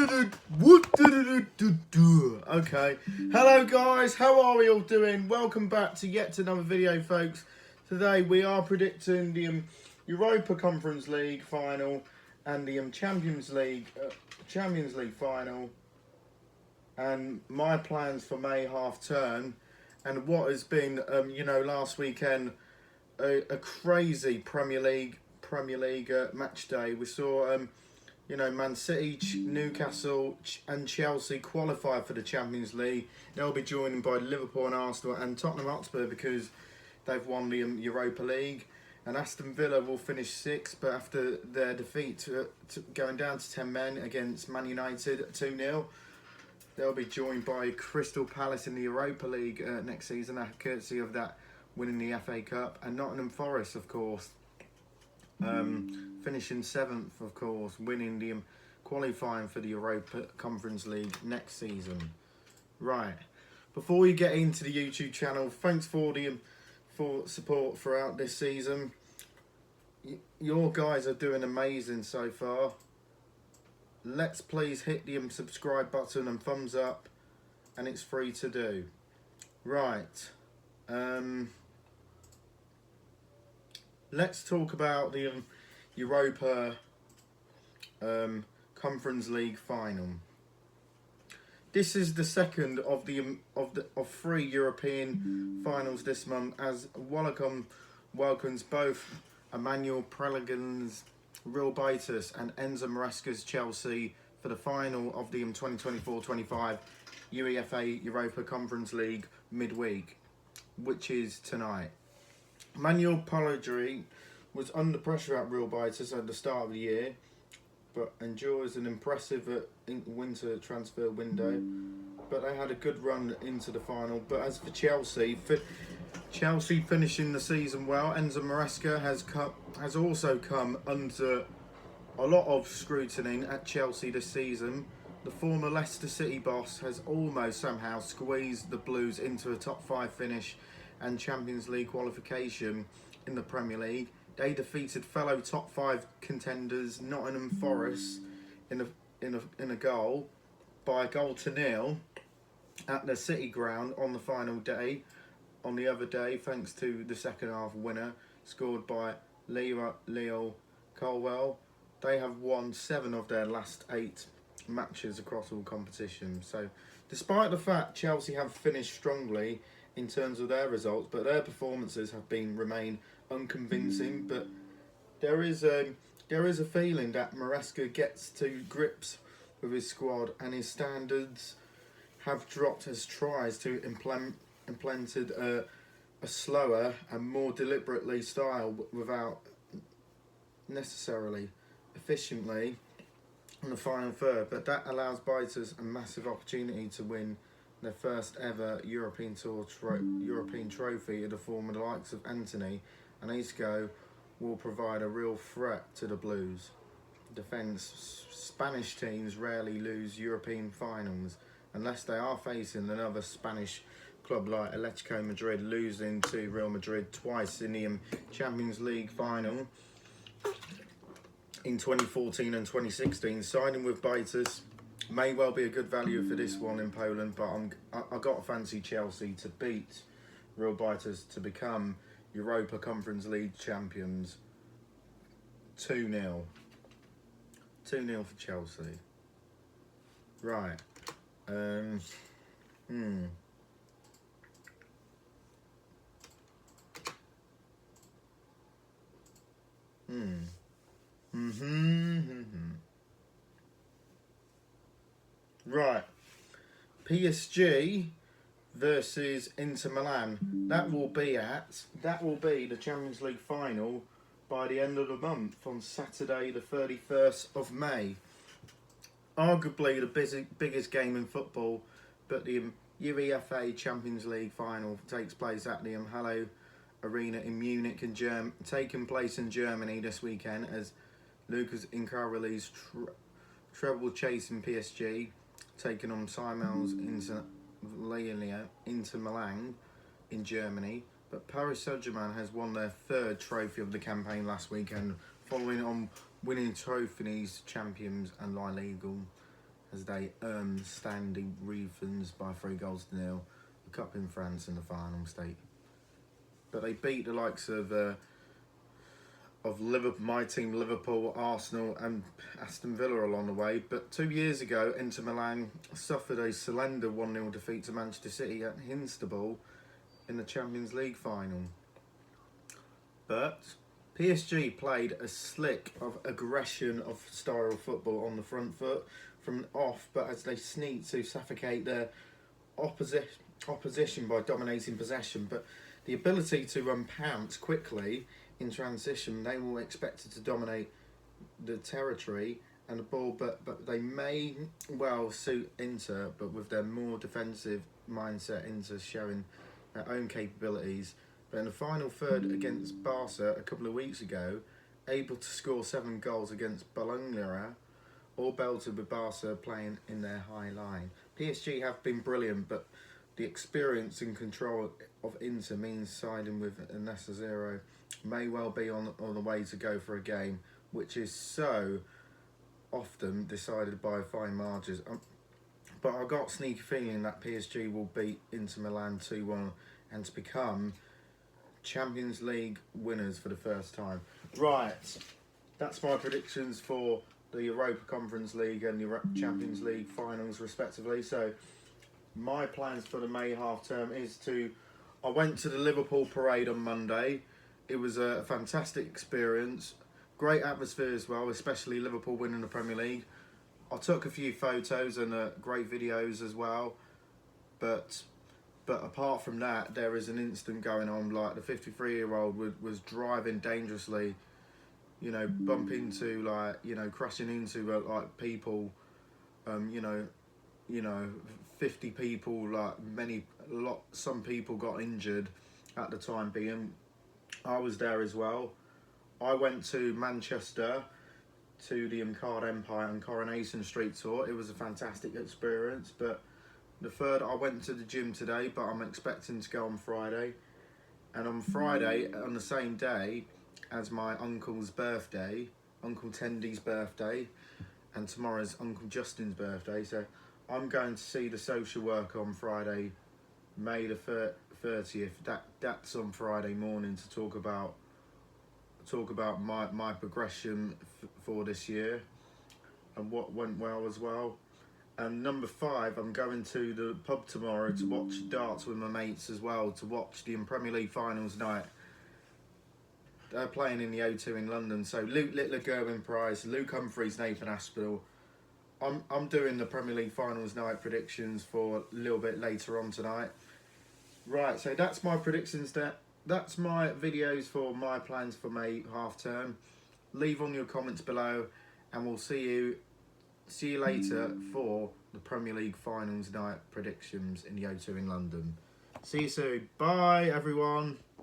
Okay, hello guys, how are we all doing? Welcome back to yet another video, folks. Today we are predicting the Europa Conference League final and the Champions League final, and my plans for May half term, and what has been last weekend a crazy Premier League match day. We saw Man City, Newcastle and Chelsea qualify for the Champions League. They'll be joined by Liverpool and Arsenal and Tottenham Hotspur because they've won the Europa League. And Aston Villa will finish sixth, but after their defeat to going down to 10 men against Man United 2-0, they'll be joined by Crystal Palace in the Europa League next season, courtesy of that winning the FA Cup. And Nottingham Forest, of course, finishing 7th, of course, winning the qualifying for the Europa Conference League next season. Right, before we get into the YouTube channel, thanks for support throughout this season. Your guys are doing amazing so far. Let's please hit the subscribe button and thumbs up, and it's free to do. Right, let's talk about the Europa Conference League final. This is the second of three European finals this month, as Wallacom welcomes both Emmanuel Preligan's Real Betis and Enzo Maresca's Chelsea for the final of the 2024-25 UEFA Europa Conference League midweek, which is tonight. Manuel Pellegrini was under pressure at Real Betis at the start of the year, but enjoys an impressive winter transfer window. But they had a good run into the final. But as for Chelsea finishing the season well. Enzo Maresca has also come under a lot of scrutiny at Chelsea this season. The former Leicester City boss has almost somehow squeezed the Blues into a top 5 finish and Champions League qualification in the Premier League. They defeated fellow top 5 contenders Nottingham Forest in a goal by 1-0 at the City ground on the final day. On the other day, thanks to the second half winner scored by Leo Colwell. They have won 7 of their last 8 matches across all competitions. So despite the fact Chelsea have finished strongly in terms of their results, but their performances have remain unconvincing. But there is a feeling that Maresca gets to grips with his squad, and his standards have dropped as tries to implemented a slower and more deliberately style without necessarily efficiently in the final third. But that allows Betis a massive opportunity to win their first ever European trophy in the form of the likes of Anthony and Isco will provide a real threat to the Blues. Spanish teams rarely lose European finals unless they are facing another Spanish club like Atletico Madrid, losing to Real Madrid twice in the Champions League final in 2014 and 2016. Signing with Betis may well be a good value for this one in Poland, but I got to fancy Chelsea to beat Real Betis to become Europa Conference League champions. 2-0. 2-0 for Chelsea. Right. Right. PSG versus Inter Milan. That will be the Champions League final by the end of the month on Saturday the 31st of May. Arguably the biggest game in football, but the UEFA Champions League final takes place at the Halle Arena in Munich, taking place in Germany this weekend, as Lucas Incagli's treble chasing PSG taking on Simon's Inter Milan in Germany. But Paris Saint-Germain has won their 3rd trophy of the campaign last weekend, following on winning trophies, champions and La Liga as they Standing Ravens by 3-0, the cup in France in the final state. But they beat the likes of Liverpool, my team Liverpool, Arsenal and Aston Villa along the way. But 2 years ago, Inter Milan suffered a slender 1-0 defeat to Manchester City at Istanbul in the Champions League final. But PSG played a slick of aggression of style of football on the front foot from off, but as they sneaked to suffocate their opposition by dominating possession. But the ability to pounce quickly in transition, they were expected to dominate the territory and the ball, but they may well suit Inter, but with their more defensive mindset, Inter showing their own capabilities. But in the final third against Barca a couple of weeks ago, able to score 7 goals against Bologna, all belted with Barca playing in their high line. PSG have been brilliant, but the experience and control of Inter means siding with Nessa Zero may well be on the way to go for a game, which is so often decided by fine margins. But I got a sneaky feeling that PSG will beat Inter Milan 2-1 and to become Champions League winners for the first time. Right, that's my predictions for the Europa Conference League and the Champions League finals respectively. So my plans for the May half term is I went to the Liverpool parade on Monday. It was a fantastic experience, great atmosphere as well, especially Liverpool winning the Premier League. I took a few photos and great videos as well, but apart from that, there is an incident going on. Like the 53-year-old was driving dangerously, you know, bumping into crashing into like people, 50 people, some people got injured at the time being. I was there as well. I went to Manchester to the Card Empire and Coronation Street tour. It was a fantastic experience. But the third, I went to the gym today, but I'm expecting to go on Friday. And on Friday, on the same day as my uncle's birthday, Uncle Tendy's birthday, and tomorrow's Uncle Justin's birthday. So I'm going to see the social worker on Friday, May the 30th. That's on Friday morning to talk about my progression for this year and what went well as well. And number 5, I'm going to the pub tomorrow to watch darts with my mates as well, to watch the Premier League finals night. They're playing in the O2 in London. So Luke Littler, Gerwin Price, Luke Humphreys, Nathan Aspinall. I'm doing the Premier League finals night predictions for a little bit later on tonight. Right, so that's my predictions. That's my videos for my plans for May half term. Leave on your comments below, and we'll see you later for the Premier League finals night predictions in the O2 in London. See you soon. Bye, everyone.